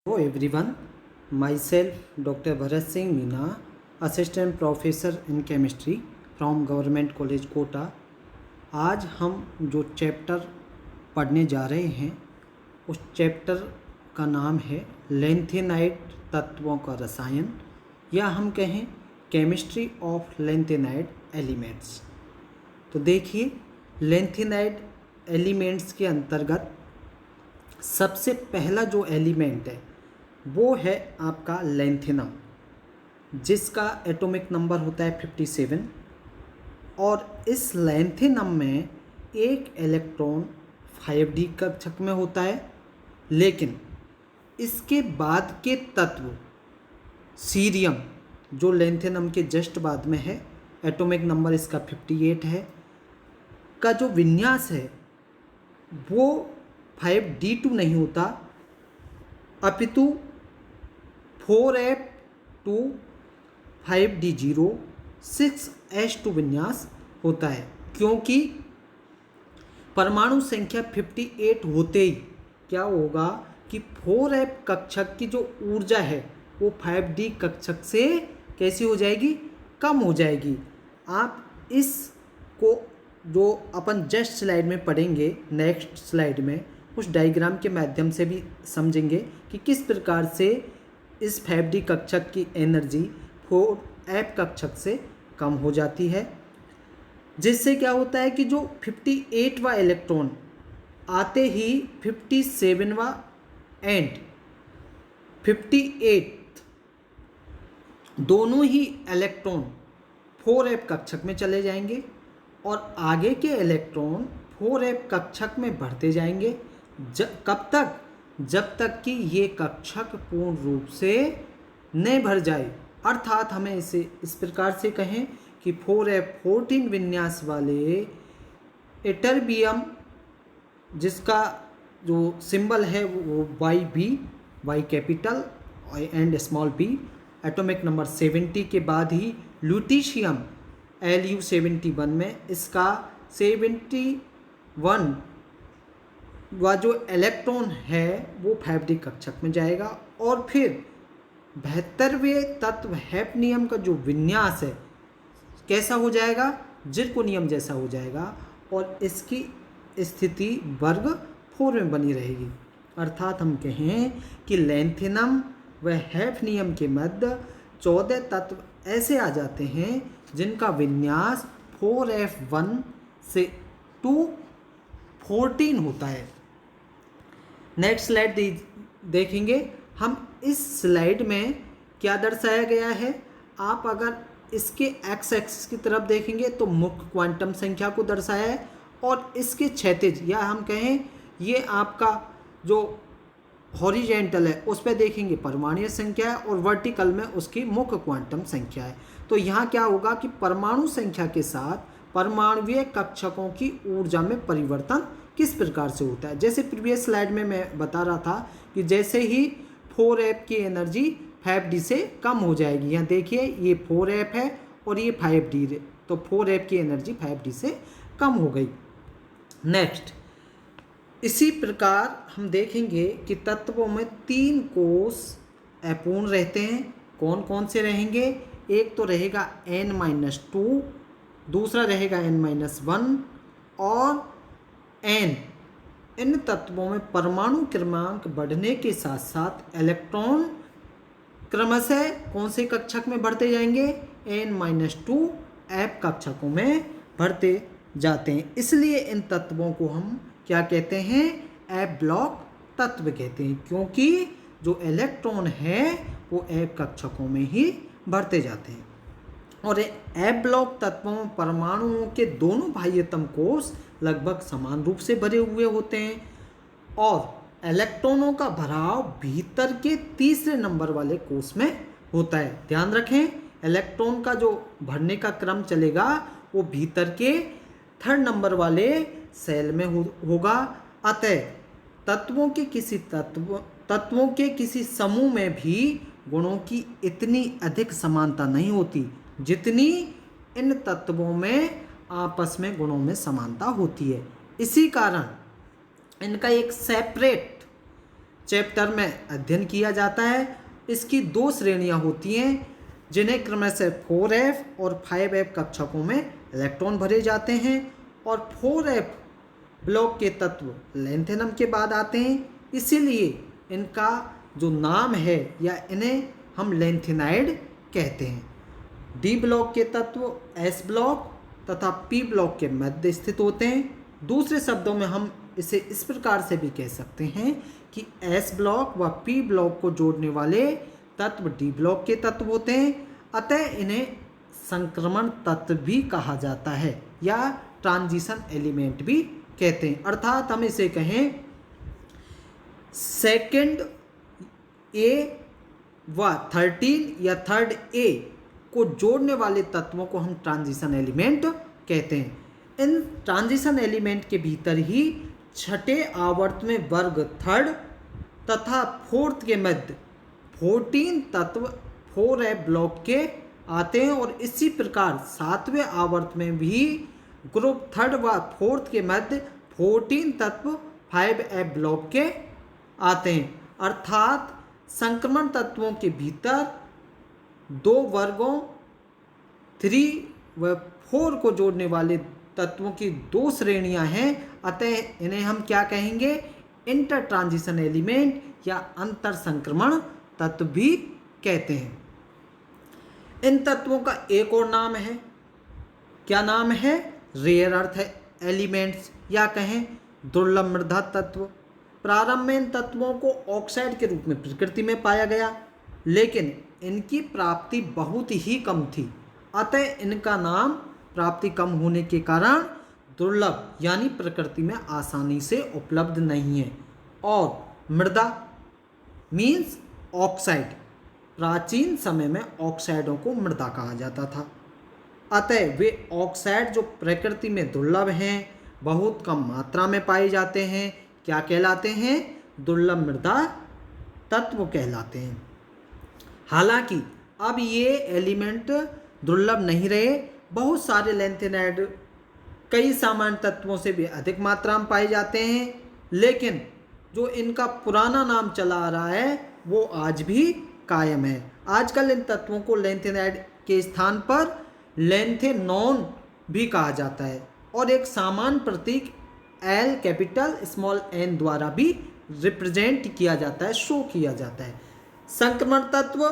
Hello everyone, myself Dr. Bharat Singh Meena, Assistant Professor in Chemistry from Government College Kota. आज हम जो chapter पढ़ने जा रहे हैं उस चैप्टर का नाम है लैंथेनाइड तत्वों का रसायन, या हम कहें केमिस्ट्री ऑफ लैंथेनाइड एलिमेंट्स। तो देखिए, लैंथेनाइड एलिमेंट्स के अंतर्गत सबसे पहला जो एलिमेंट है वो है आपका लैंथेनम, जिसका एटॉमिक नंबर होता है 57। और इस लैंथेनम में एक इलेक्ट्रॉन 5d कक्षक में होता है, लेकिन इसके बाद के तत्व सीरियम जो लैंथेनम के जस्ट बाद में है, एटॉमिक नंबर इसका 58 है, का जो विन्यास है वो 5d2 नहीं होता, अपितु 4f2 5d0 6s2 विन्यास होता है। क्योंकि परमाणु संख्या 58 होते ही क्या होगा कि 4f कक्षक की जो ऊर्जा है वो 5d कक्षक से कैसी हो जाएगी, कम हो जाएगी। आप इसको जो अपन जस्ट स्लाइड में पढ़ेंगे, नेक्स्ट स्लाइड में उस डायग्राम के माध्यम से भी समझेंगे कि किस प्रकार से इस 5d कक्षक की एनर्जी 4f कक्षक से कम हो जाती है, जिससे क्या होता है कि जो 58वां इलेक्ट्रॉन आते ही 57वां एंड 58 दोनों ही इलेक्ट्रॉन 4f कक्षक में चले जाएंगे और आगे के इलेक्ट्रॉन 4f कक्षक में बढ़ते जाएंगे। कब तक? जब तक कि ये कक्षक पूर्ण रूप से न भर जाए। अर्थात हमें इसे इस प्रकार से कहें कि 4f14 विन्यास वाले एटरबियम, जिसका जो सिंबल है वो Y capital and small B, atomic number 70 के बाद ही ल्यूटीशियम Lu71 में इसका 71 वा जो इलेक्ट्रॉन है वो 5d कक्षक में जाएगा और फिर 72वें तत्व हैफनियम का जो विन्यास है कैसा हो जाएगा, जिरकोनियम जैसा हो जाएगा और इसकी स्थिति वर्ग 4 में बनी रहेगी। अर्थात हम कहें कि लैंथेनम व हैफनियम के मध्य 14 तत्व ऐसे आ जाते हैं जिनका विन्यास 4f1 से 214 होता है। नेक्स्ट स्लाइड देखेंगे हम। इस स्लाइड में क्या दर्शाया गया है, आप अगर इसके एक्स एक्सिस की तरफ देखेंगे तो मुख्य क्वांटम संख्या को दर्शाया है और इसके क्षैतिज या हम कहें ये आपका जो हॉरिजेंटल है उस पर देखेंगे परमाणु संख्या है और वर्टिकल में उसकी मुख्य क्वांटम संख्या है। तो यहाँ क्या होगा कि परमाणु संख्या के साथ परमाणुीय कक्षकों की ऊर्जा में परिवर्तन किस प्रकार से होता है। जैसे प्रीवियस स्लाइड में मैं बता रहा था कि जैसे ही 4f की एनर्जी 5d से कम हो जाएगी, यहाँ देखिए ये 4f है और ये 5d है, तो 4f की एनर्जी 5d से कम हो गई। नेक्स्ट, इसी प्रकार हम देखेंगे कि तत्वों में 3 कोष अपूर्ण रहते हैं। कौन कौन से रहेंगे? एक तो रहेगा n-2, दूसरा रहेगा n-1 और n। इन तत्वों में परमाणु क्रमांक बढ़ने के साथ साथ इलेक्ट्रॉन क्रमशः कौन से कक्षक में बढ़ते जाएंगे? n-2 f कक्षकों में बढ़ते जाते हैं। इसलिए इन तत्वों को हम क्या कहते हैं? f ब्लॉक तत्व कहते हैं, क्योंकि जो इलेक्ट्रॉन है वो f कक्षकों में ही बढ़ते जाते हैं। और f ब्लॉक तत्वों में परमाणुओं के दोनों बाह्यतम कोष लगभग समान रूप से भरे हुए होते हैं और इलेक्ट्रॉनों का भराव भीतर के तीसरे नंबर वाले कोष में होता है। ध्यान रखें, इलेक्ट्रॉन का जो भरने का क्रम चलेगा वो भीतर के 3rd नंबर वाले सेल में होगा। अतः तत्वों के किसी समूह में भी गुणों की इतनी अधिक समानता नहीं होती जितनी इन तत्वों में आपस में गुणों में समानता होती है। इसी कारण इनका एक सेपरेट चैप्टर में अध्ययन किया जाता है। इसकी 2 श्रेणियां होती हैं जिन्हें क्रमशः 4f और 5f कक्षकों में इलेक्ट्रॉन भरे जाते हैं, और 4f ब्लॉक के तत्व लैंथेनम के बाद आते हैं, इसीलिए इनका जो नाम है या इन्हें हम लैंथेनाइड कहते हैं। डी ब्लॉक के तत्व एस ब्लॉक तथा पी ब्लॉक के मध्य स्थित होते हैं। दूसरे शब्दों में हम इसे इस प्रकार से भी कह सकते हैं कि एस ब्लॉक व पी ब्लॉक को जोड़ने वाले तत्व डी ब्लॉक के तत्व होते हैं, अतः इन्हें संक्रमण तत्व भी कहा जाता है या ट्रांजिशन एलिमेंट भी कहते हैं। अर्थात हम इसे कहें सेकंड ए व 13 या थर्ड ए को जोड़ने वाले तत्वों को हम ट्रांजिशन एलिमेंट कहते हैं। इन ट्रांजिशन एलिमेंट के भीतर ही छठे आवर्त में वर्ग थर्ड तथा फोर्थ के मध्य 14 तत्व 4f ब्लॉक के आते हैं, और इसी प्रकार 7वें आवर्त में भी ग्रुप थर्ड व फोर्थ के मध्य 14 तत्व 5f ब्लॉक के आते हैं। अर्थात संक्रमण तत्वों के भीतर 2 वर्गों 3 व 4 को जोड़ने वाले तत्वों की 2 श्रेणियां हैं, अतः इन्हें हम क्या कहेंगे, इंटर ट्रांजिशन एलिमेंट या अंतर संक्रमण तत्व भी कहते हैं। इन तत्वों का एक और नाम है, क्या नाम है, रेयर अर्थ एलिमेंट्स या कहें दुर्लभ मृदा तत्व। प्रारंभ में इन तत्वों को ऑक्साइड के रूप में प्रकृति में पाया गया, लेकिन इनकी प्राप्ति बहुत ही कम थी, अतः इनका नाम प्राप्ति कम होने के कारण दुर्लभ यानी प्रकृति में आसानी से उपलब्ध नहीं है। और मृदा मीन्स ऑक्साइड, प्राचीन समय में ऑक्साइडों को मृदा कहा जाता था, अतः वे ऑक्साइड जो प्रकृति में दुर्लभ हैं, बहुत कम मात्रा में पाए जाते हैं, क्या कहलाते हैं, दुर्लभ मृदा तत्व कहलाते हैं। हालांकि अब ये एलिमेंट दुर्लभ नहीं रहे, बहुत सारे लैंथेनाइड कई सामान्य तत्वों से भी अधिक मात्रा में पाए जाते हैं, लेकिन जो इनका पुराना नाम चला आ रहा है वो आज भी कायम है। आजकल इन तत्वों को लैंथेनाइड के स्थान पर लैंथेनॉन भी कहा जाता है, और एक सामान्य प्रतीक एल कैपिटल स्मॉल एन द्वारा भी रिप्रेजेंट किया जाता है, शो किया जाता है। संक्रमण तत्व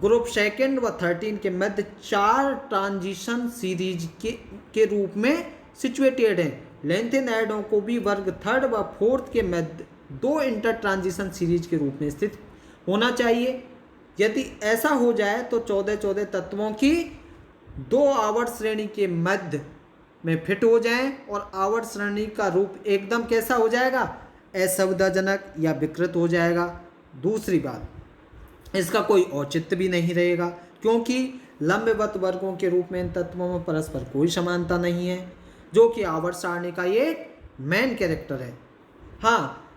ग्रुप सेकेंड व 13 के मध्य 4 ट्रांजिशन सीरीज के रूप में सिचुएटेड हैं। लैंथेनाइडों को भी वर्ग थर्ड व फोर्थ के मध्य 2 इंटर ट्रांजिशन सीरीज के रूप में स्थित होना चाहिए। यदि ऐसा हो जाए तो 14 तत्वों की 2 आवर्त श्रेणी के मध्य में फिट हो जाएं, और आवर्त श्रेणी का रूप एकदम कैसा हो जाएगा, असुविधाजनक या विकृत हो जाएगा। दूसरी बात, इसका कोई औचित्य भी नहीं रहेगा, क्योंकि लंबवत वर्गों के रूप में इन तत्वों में परस्पर कोई समानता नहीं है, जो कि आवर्त सारणी का ये मेन कैरेक्टर है। हाँ,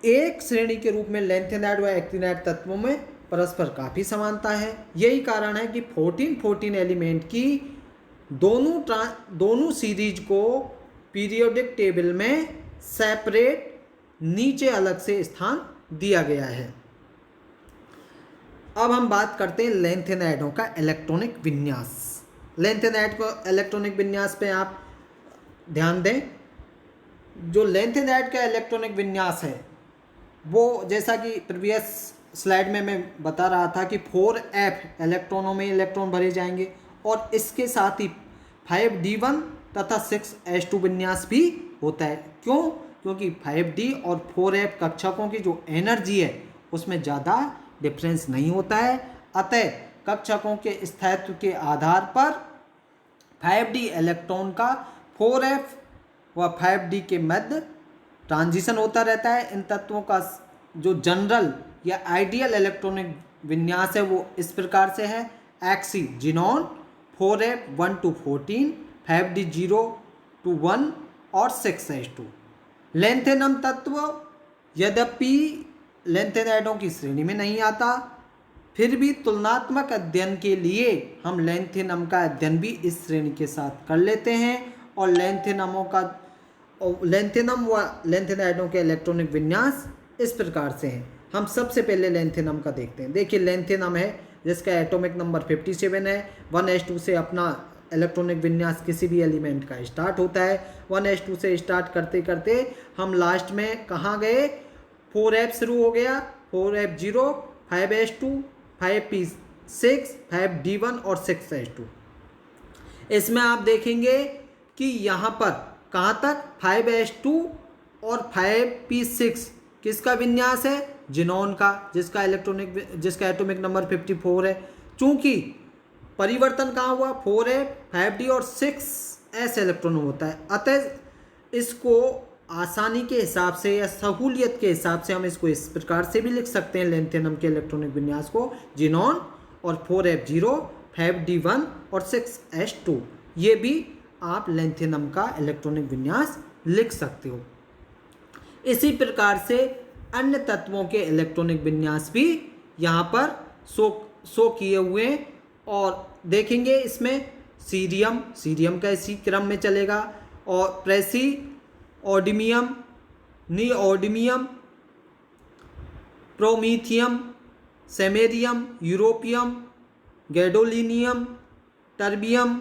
एक श्रेणी के रूप में लैंथेनाइड व एक्टिनाइड तत्वों में परस्पर काफ़ी समानता है। यही कारण है कि 14 एलिमेंट की दोनों सीरीज को पीरियोडिक टेबल में सेपरेट नीचे अलग से स्थान दिया गया है। अब हम बात करते हैं लैंथेनाइडों का इलेक्ट्रॉनिक विन्यास। लैंथेनाइड को इलेक्ट्रॉनिक विन्यास पे आप ध्यान दें। जो लैंथेनाइड का इलेक्ट्रॉनिक विन्यास है वो जैसा कि प्रीवियस स्लाइड में मैं बता रहा था कि 4f इलेक्ट्रॉनों में इलेक्ट्रॉन भरे जाएंगे, और इसके साथ ही 5d1 तथा 6s2 विन्यास भी होता है। क्यों? क्योंकि 5d और 4f कक्षकों की जो एनर्जी है उसमें ज़्यादा डिफरेंस नहीं होता है, अतः कक्षकों के स्थायित्व के आधार पर 5d इलेक्ट्रॉन का 4f व 5d के मध्य ट्रांजिशन होता रहता है। इन तत्वों का जो जनरल या आइडियल इलेक्ट्रॉनिक विन्यास है वो इस प्रकार से है, XC xenon 4f 1 to 14, 5d 0 to 1 और 6s2। लैंथेनम तत्व यद्यपि लैंथेनाइडों की श्रेणी में नहीं आता, फिर भी तुलनात्मक अध्ययन के लिए हम लैंथेनम का अध्ययन भी इस श्रेणी के साथ कर लेते हैं, और लैंथेनम व लैंथेनाइडों के इलेक्ट्रॉनिक विन्यास इस प्रकार से हैं। हम सबसे पहले लेंथेनम का देखते हैं। देखिए लेंथेनम है जिसका एटॉमिक नंबर 57 है। 1s2 से अपना इलेक्ट्रॉनिक विन्यास किसी भी एलिमेंट का स्टार्ट होता है। 1s2 से स्टार्ट करते करते हम लास्ट में कहाँ गए, 4f शुरू हो गया, 4f0, 5s2, 5p6, 5d1 और 6s2। इसमें आप देखेंगे कि यहाँ पर कहाँ तक 5s2 और 5p6 किसका विन्यास है, जिनॉन का, जिसका एटॉमिक नंबर 54 है। चूंकि परिवर्तन कहाँ हुआ, 4f, 5d और 6s इलेक्ट्रॉन होता है, अतः इसको आसानी के हिसाब से या सहूलियत के हिसाब से हम इसको इस प्रकार से भी लिख सकते हैं लेंथेनम के इलेक्ट्रॉनिक विन्यास को, जिनॉन और 4f0, 5d1 और 6s2। ये भी आप लेंथेनम का इलेक्ट्रॉनिक विन्यास लिख सकते हो। इसी प्रकार से अन्य तत्वों के इलेक्ट्रॉनिक विन्यास भी यहाँ पर शो किए हुए हैं। और देखेंगे इसमें सीरियम का इसी क्रम में चलेगा, और praseodymium, neodymium, promethium, samarium, europium, gadolinium, terbium.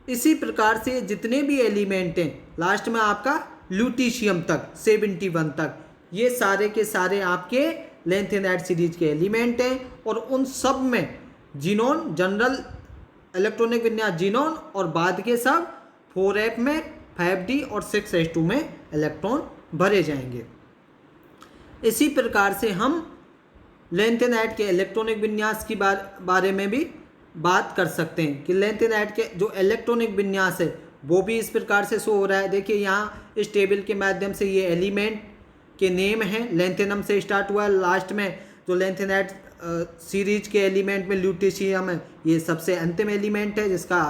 इसी प्रकार से जितने भी एलिमेंट हैं, लास्ट में आपका ल्यूटीशियम तक 71 तक, ये सारे के सारे आपके लेंथेनाइड सीरीज के एलिमेंट हैं। और उन सब में जिनॉन, जनरल इलेक्ट्रॉनिक विन्यास जिनॉन, और बाद के सब 4f में, 5d और 6s2 में इलेक्ट्रॉन भरे जाएंगे। इसी प्रकार से हम लेंथेनाइड के इलेक्ट्रॉनिक विन्यास की बारे में भी बात कर सकते हैं कि लेंथेनाइड के जो इलेक्ट्रॉनिक विन्यास है वो भी इस प्रकार से शो हो रहा है। देखिए यहाँ इस टेबल के माध्यम से ये एलिमेंट के नेम हैं, लेंथेनम से स्टार्ट हुआ है, लास्ट में जो लेंथेनाइड सीरीज के एलिमेंट में ल्यूटीशियम है, ये सबसे अंतिम एलिमेंट है जिसका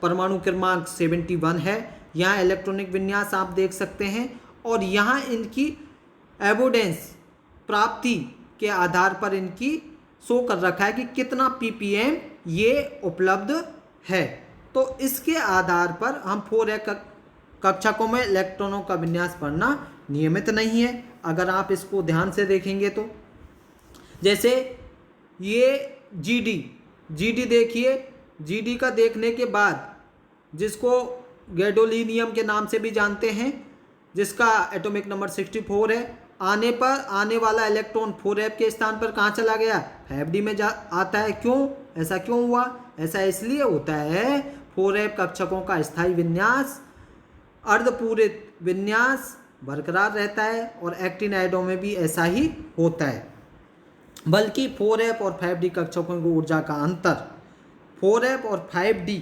परमाणु क्रमांक 71 है। यहाँ इलेक्ट्रॉनिक विन्यास आप देख सकते हैं, और यहाँ इनकी एबोडेंस प्राप्ति के आधार पर इनकी शो कर रखा है कि कितना ppm ये उपलब्ध है। तो इसके आधार पर हम 4f कक्षकों में इलेक्ट्रॉनों का विन्यास पढ़ना नियमित नहीं है। अगर आप इसको ध्यान से देखेंगे तो जैसे ये GD देखिए, GD का देखने के बाद, जिसको गैडोलिनियम के नाम से भी जानते हैं, जिसका एटॉमिक नंबर 64 है, आने वाला इलेक्ट्रॉन 4f के स्थान पर कहाँ चला गया, 5d में आता है। क्यों, ऐसा क्यों हुआ? ऐसा इसलिए होता है 4f कक्षकों का स्थायी विन्यास, अर्धपूरित विन्यास बरकरार रहता है, और एक्टिनाइडों में भी ऐसा ही होता है। बल्कि 4f और 5d कक्षकों की ऊर्जा का अंतर 4f और 5d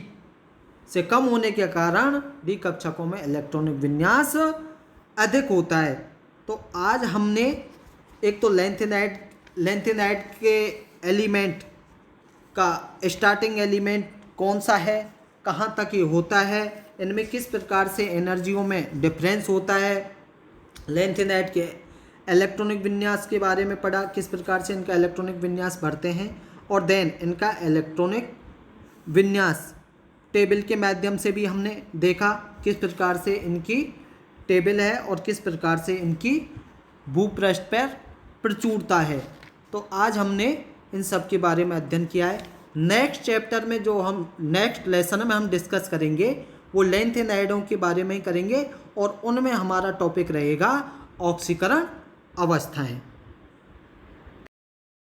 से कम होने के कारण d कक्षकों में इलेक्ट्रॉनिक विन्यास अधिक होता है। तो आज हमने एक तो लेंथेनाइड के एलिमेंट का स्टार्टिंग एलिमेंट कौन सा है, कहाँ तक ये होता है, इनमें किस प्रकार से एनर्जियों में डिफरेंस होता है, लेंथेनाइड के इलेक्ट्रॉनिक विन्यास के बारे में पढ़ा, किस प्रकार से इनका इलेक्ट्रॉनिक विन्यास बढ़ते हैं, और देन इनका इलेक्ट्रॉनिक विन्यास टेबल के माध्यम से भी हमने देखा किस प्रकार से इनकी टेबल है और किस प्रकार से इनकी भूपृष्ठ पर प्रचुरता है। तो आज हमने इन सब के बारे में अध्ययन किया है। नेक्स्ट चैप्टर में जो हम नेक्स्ट लेसन में हम डिस्कस करेंगे वो लेंथेनाइडों के बारे में ही करेंगे, और उनमें हमारा टॉपिक रहेगा ऑक्सीकरण अवस्थाएं।